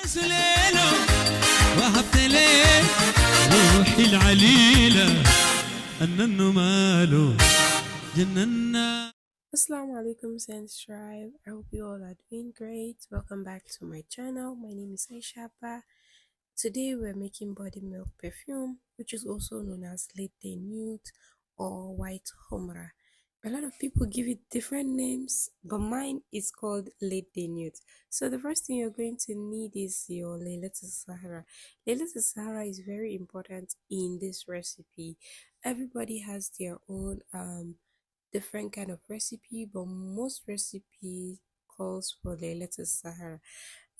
سليلو وهبت ليه روحي العليلة أننو ماله جننا. Assalamu alaikum Sense Tribe. I hope you all are doing great. Welcome back to my channel. My name is Aisha. Today we're making body milk perfume, which is also known as Latte Nude or White Humra. A lot of people give it different names, but mine is called Latte Nude. So the first thing you're going to need is your Laylatul Sahara. Laylatul Sahara is very important in this recipe. Everybody has their own different kind of recipe, but most recipe calls for Laylatul Sahara.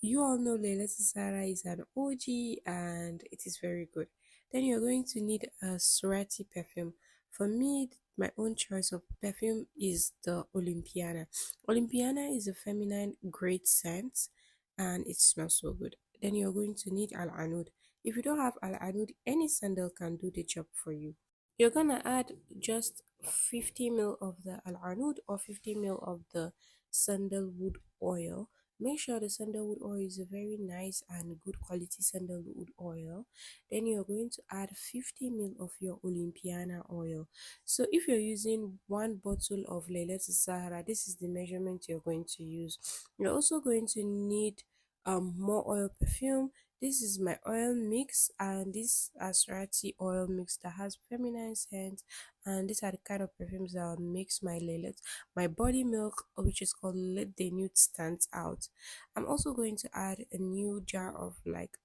You all know Laylatul Sahara is an OG and it is very good. Then you're going to need a Surati perfume. For me, my own choice of perfume is the Olympiana. Olympiana is a feminine great scent and it smells so good. Then you're going to need Al Anud. If you don't have Al Anud, any sandal can do the job for you. You're gonna add just 50 ml of the al anud or 50 ml of the sandalwood oil. Make sure the sandalwood oil is a very nice and good quality sandalwood oil. Then you're going to add 50 ml of your Olympiana oil. So if you're using one bottle of Laylatul Sahara, this is the measurement you're going to use. You're also going to need more oil perfume. This is my oil mix, and this Asrati oil mix that has feminine scent, and these are the kind of perfumes that will mix my laylet. My body milk, which is called Let the Nude, stands out. I'm also going to add a new jar of like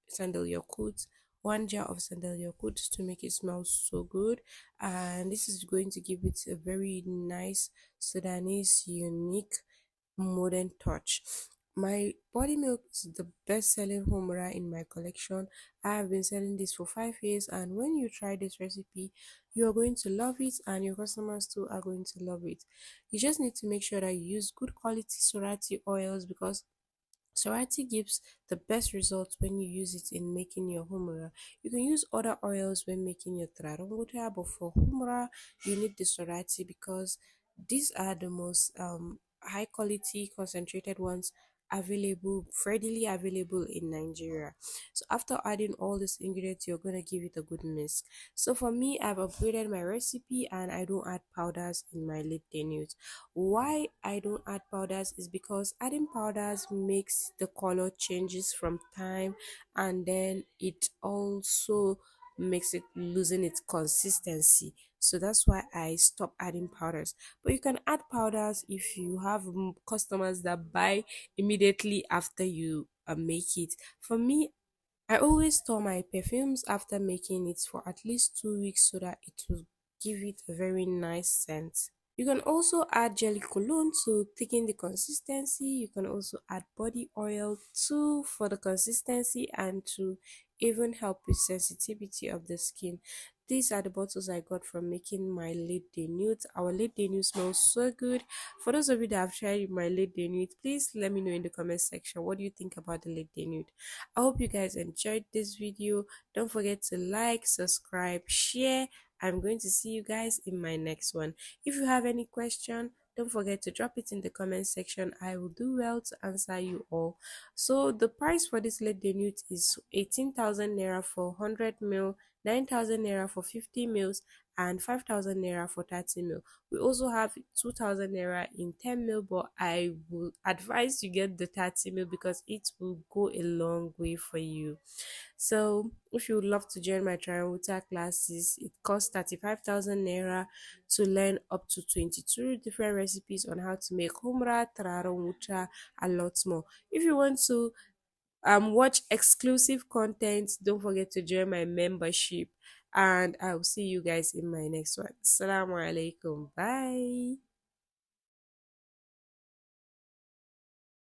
sandal yakult, one jar of sandal yakult to make it smell so good, and this is going to give it a very nice Sudanese unique modern touch. My body milk is the best selling humra in my collection. I have been selling this for 5 years, and when you try this recipe, you are going to love it, and your customers too are going to love it. You just need to make sure that you use good quality Sorati oils because Sorati gives the best results when you use it in making your humra. You can use other oils when making your traronguta, but for humra, you need the Sorati because these are the most high quality concentrated ones available, readily available in Nigeria. So after adding all these ingredients, you're gonna give it a good mix. So for me, I've upgraded my recipe and I don't add powders in my lip nudes. Why I don't add powders is because adding powders makes the color changes from time, and then it also makes it losing its consistency. So that's why I stop adding powders. But you can add powders if you have customers that buy immediately after you make it. For me, I always store my perfumes after making it for at least 2 weeks so that it will give it a very nice scent. You can also add jelly cologne to thicken the consistency. You can also add body oil too for the consistency and to even help with sensitivity of the skin. These are the bottles I got from making my late day nude. Our late day nude smells so good. For those of you that have tried my late day nude, please let me know in the comment section what do you think about the late day nude. I hope you guys enjoyed this video. Don't forget to like, subscribe, share. I'm going to see you guys in my next one. If you have any question, don't forget to drop it in the comment section. I will do well to answer you all. So the price for this late nude is 18,000 naira for 100 mil, 9,000 naira for 50 mils, and 5,000 naira for 30 mil. We also have 2,000 naira in 10 mil, but I will advise you get the 30 mil because it will go a long way for you. So if you would love to join my Triangular classes, it costs 35,000 naira to learn up to 22 different recipes on how to make humra, Traranguta, a lot more. If you want to watch exclusive content, don't forget to join my membership, and I'll see you guys in my next one. Assalamu alaikum. Bye.